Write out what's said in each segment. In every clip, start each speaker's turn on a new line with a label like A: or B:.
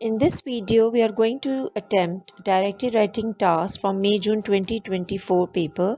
A: In this video, we are going to attempt directed writing task from May-June 2024 paper,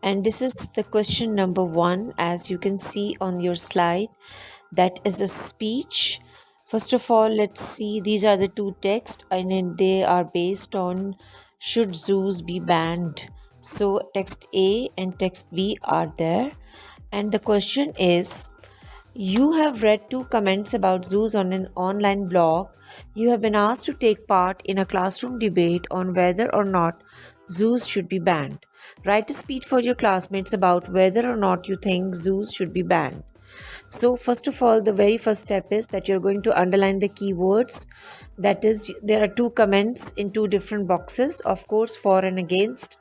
A: and this is the question number 1 as you can see on your slide. That is a speech. First of all, let's see, these are the two texts and they are based on should zoos be banned. So text A and text B are there, and the question is, you have read two comments about zoos on an online blog. You have been asked to take part in a classroom debate on whether or not zoos should be banned. Write a speech for your classmates about whether or not you think zoos should be banned. So, first of all, the very first step is that you're going to underline the keywords. That is, there are two comments in two different boxes, of course, for and against,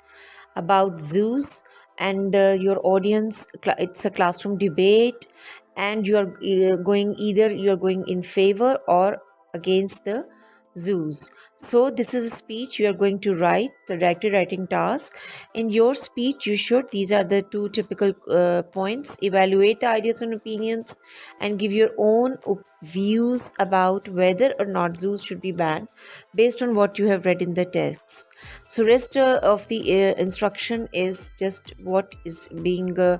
A: about zoos, and your audience. It's a classroom debate, and you are going either you're going in favor or against the zoos. So this is a speech you are going to write, the directed writing task. In your speech, you should, these are the two typical points: evaluate the ideas and opinions and give your own views about whether or not zoos should be banned based on what you have read in the text. So rest of the instruction is just what is being a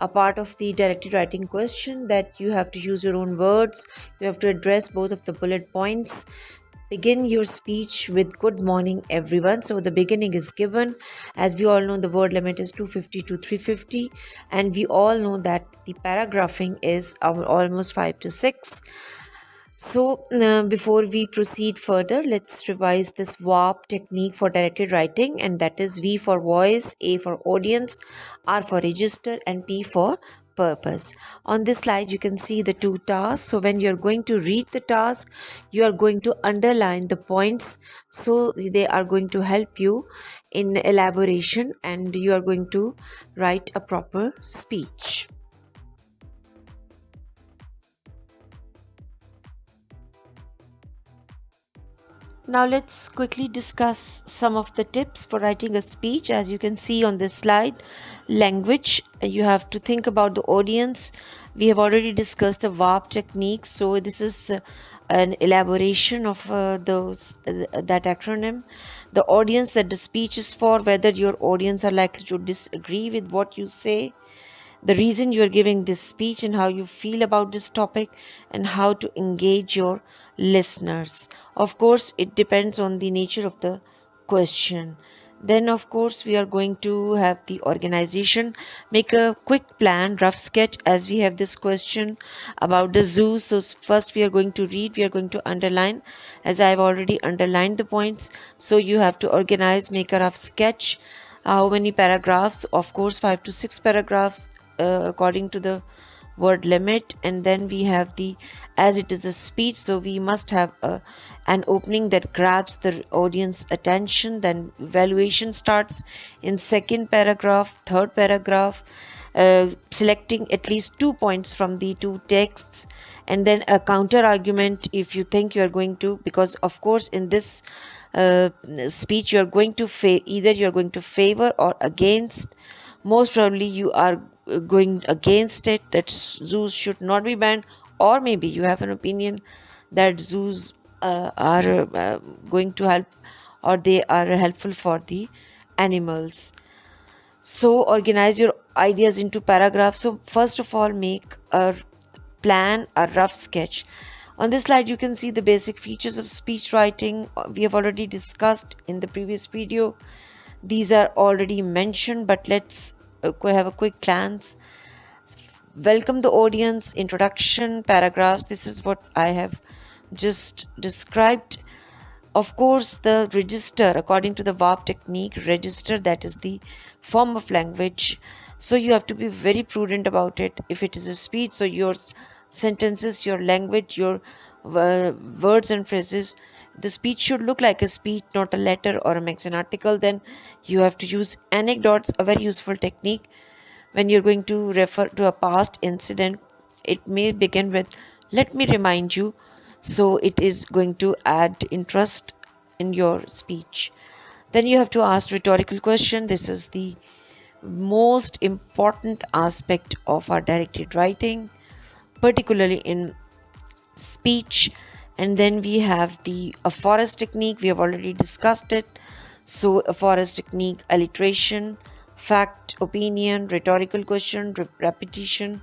A: part of the directed writing question, that you have to use your own words. You have to address both of the bullet points. Begin your speech with good morning everyone. So the beginning is given. As we all know, the word limit is 250 to 350, and we all know that the paragraphing is almost 5 to 6. So before we proceed further, let's revise this VARP technique for directed writing, and that is V for voice, A for audience, R for register, and P for purpose. On this slide, you can see the two tasks. So when you're going to read the task, you are going to underline the points, so they are going to help you in elaboration, and you are going to write a proper speech. Now let's quickly discuss some of the tips for writing a speech. As you can see on this slide, language, you have to think about the audience. We have already discussed the VARP technique, so this is an elaboration of that acronym. The audience that the speech is for, whether your audience are likely to disagree with what you say, the reason you are giving this speech and how you feel about this topic, and how to engage your listeners. Of course, it depends on the nature of the question. Then, of course, we are going to have the organization. Make a quick plan, rough sketch, as we have this question about the zoo. So, first we are going to read, we are going to underline, as I have already underlined the points. So, you have to organize, make a rough sketch. How many paragraphs? Of course, 5 to 6 paragraphs according to the word limit. And then we have the, as it is a speech, so we must have an opening that grabs the audience attention. Then evaluation starts in second paragraph, third paragraph, selecting at least 2 points from the two texts, and then a counter argument if you think you are going to, because of course in this speech you are going to either you are going to favor or against. Most probably you are going against it, that zoos should not be banned, or maybe you have an opinion that zoos are going to help, or they are helpful for the animals. So organize your ideas into paragraphs. So first of all, make a plan, a rough sketch. On this slide, you can see the basic features of speech writing. We have already discussed in the previous video. These are already mentioned, but let's have a quick glance. Welcome the audience, introduction, paragraphs. This is what I have just described. Of course, the register, according to the VARP technique, register, that is the form of language. So you have to be very prudent about it. If it is a speech, so your sentences, your language, your words and phrases, the speech should look like a speech, not a letter or a magazine article. Then you have to use anecdotes, a very useful technique. When you're going to refer to a past incident, it may begin with, let me remind you. So it is going to add interest in your speech. Then you have to ask rhetorical question. This is the most important aspect of our directed writing, particularly in speech. And then we have the a forest technique. We have already discussed it. So a forest technique: alliteration, fact, opinion, rhetorical question, repetition,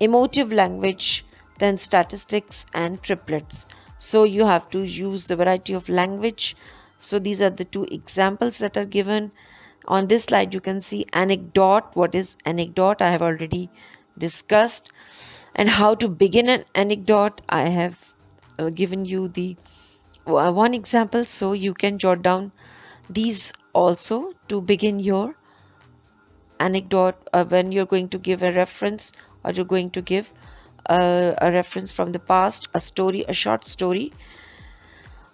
A: emotive language, then statistics and triplets. So you have to use the variety of language. So these are the two examples that are given. On this slide, you can see anecdote. What is anecdote? I have already discussed. And how to begin an anecdote, I have given you the one example. So you can jot down these also to begin your anecdote when you're going to give a reference, or you're going to give a reference from the past, a story, a short story.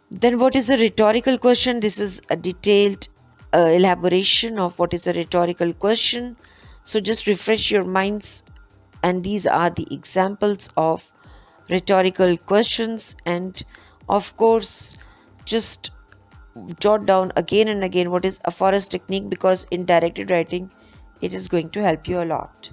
A: Then what is a rhetorical question? This is a detailed elaboration of what is a rhetorical question. So just refresh your minds, and these are the examples of rhetorical questions. And of course, just jot down again and again what is a forest technique, because in directed writing it is going to help you a lot.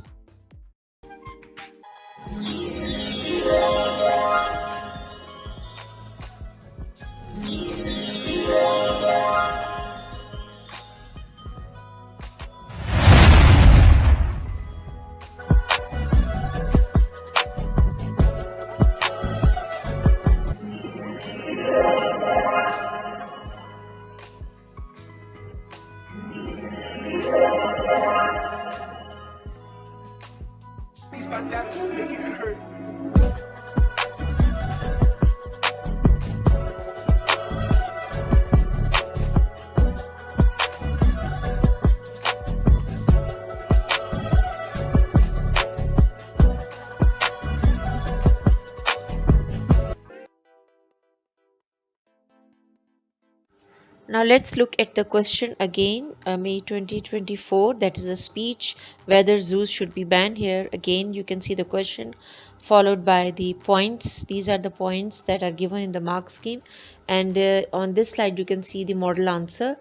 A: Now let's look at the question again. May 2024, that is a speech whether zoos should be banned. Here again you can see the question followed by the points. These are the points that are given in the mark scheme, and on this slide you can see the model answer,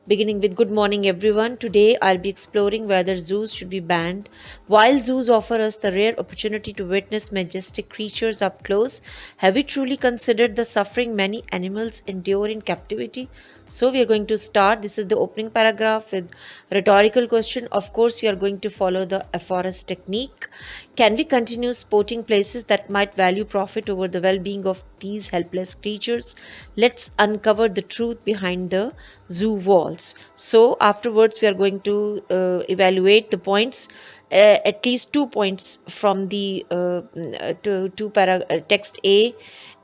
A: beginning with good morning everyone. Today I'll be exploring whether zoos should be banned. While zoos offer us the rare opportunity to witness majestic creatures up close, have we truly considered the suffering many animals endure in captivity? So we are going to start. This is the opening paragraph with rhetorical question. Of course, we are going to follow the aphoris technique. Can we continue sporting places that might value profit over the well-being of these helpless creatures? Let's uncover the truth behind the zoo walls. So afterwards, we are going to evaluate the points. At least 2 points from the text A,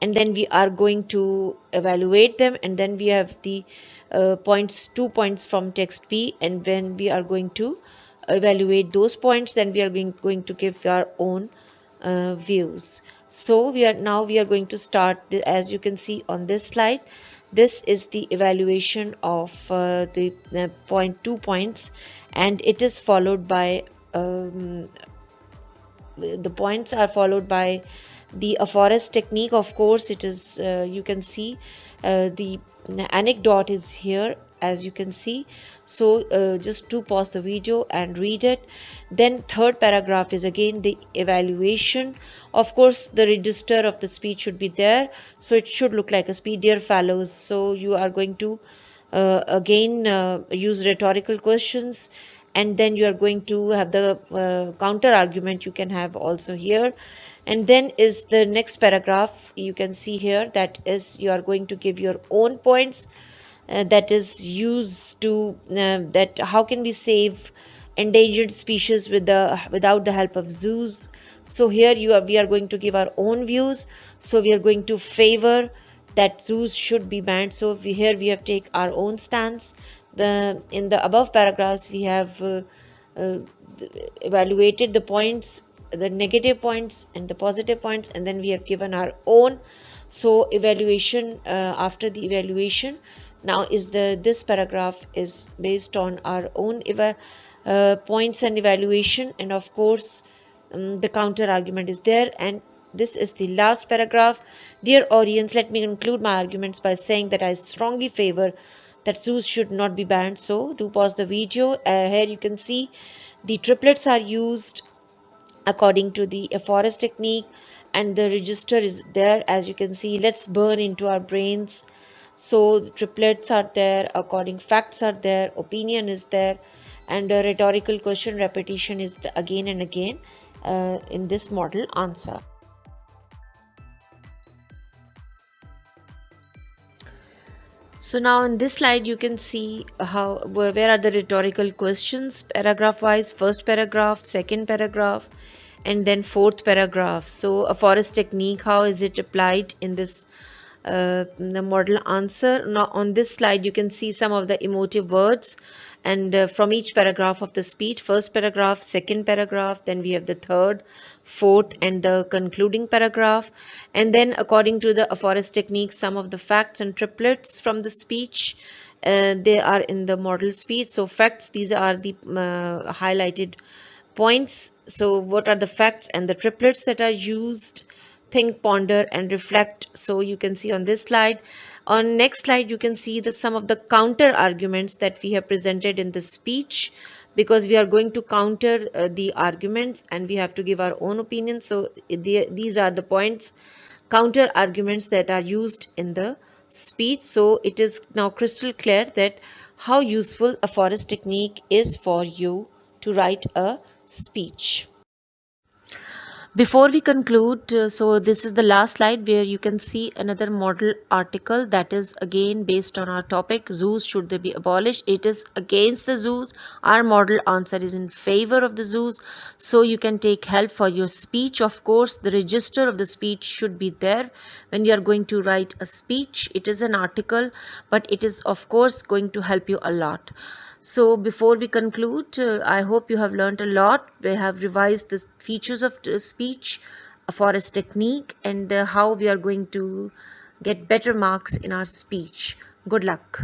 A: and then we are going to evaluate them, and then we have the points 2 points from text B, and when we are going to evaluate those points, then we are going to give our own views. So we are going to start as you can see on this slide. This is the evaluation of the point 2 points, and it is followed by the points are followed by the forest technique. Of course, it is you can see the anecdote is here, as you can see. So just to pause the video and read it. Then third paragraph is again the evaluation. Of course, the register of the speech should be there, so it should look like a speech. Dear fellows, so you are going to again use rhetorical questions, and then you are going to have the counter argument you can have also here. And then is the next paragraph, you can see here, that is you are going to give your own points, that is used to that how can we save endangered species without the help of zoos. So here we are going to give our own views. So we are going to favor that zoos should be banned. So here we have take our own stance. In the above paragraphs we have uh, evaluated the points, the negative points and the positive points, and then we have given our own. So evaluation, after the evaluation, now is this paragraph is based on our own points and evaluation, and of course the counter argument is there, and this is the last paragraph. Dear audience, let me conclude my arguments by saying that I strongly favor that zoos should not be banned. So do pause the video. Here you can see the triplets are used according to the forest technique, and the register is there, as you can see. Let's burn into our brains. So the triplets are there, according facts are there, opinion is there, and a rhetorical question repetition is again and again in this model answer. So now in this slide you can see how where are the rhetorical questions paragraph wise. First paragraph, second paragraph, and then fourth paragraph. So a forest technique, how is it applied in this the model answer? Now on this slide you can see some of the emotive words, and from each paragraph of the speech. First paragraph, second paragraph, then we have the third, fourth, and the concluding paragraph. And then according to the forest technique, some of the facts and triplets from the speech, they are in the model speech. So facts, these are the highlighted points. So what are the facts and the triplets that are used? Think, ponder, and reflect. So you can see on this slide. On next slide you can see the some of the counter arguments that we have presented in the speech, because we are going to counter the arguments and we have to give our own opinion. So these are the points, counter arguments that are used in the speech. So it is now crystal clear that how useful a forest technique is for you to write a speech. Before we conclude, so this is the last slide where you can see another model article that is again based on our topic, zoos, should they be abolished? It is against the zoos. Our model answer is in favor of the zoos. So you can take help for your speech. Of course, the register of the speech should be there when you are going to write a speech. It is an article, but it is of course going to help you a lot. So before we conclude, I hope you have learned a lot. We have revised the features of speech, a forest technique, and how we are going to get better marks in our speech. Good luck.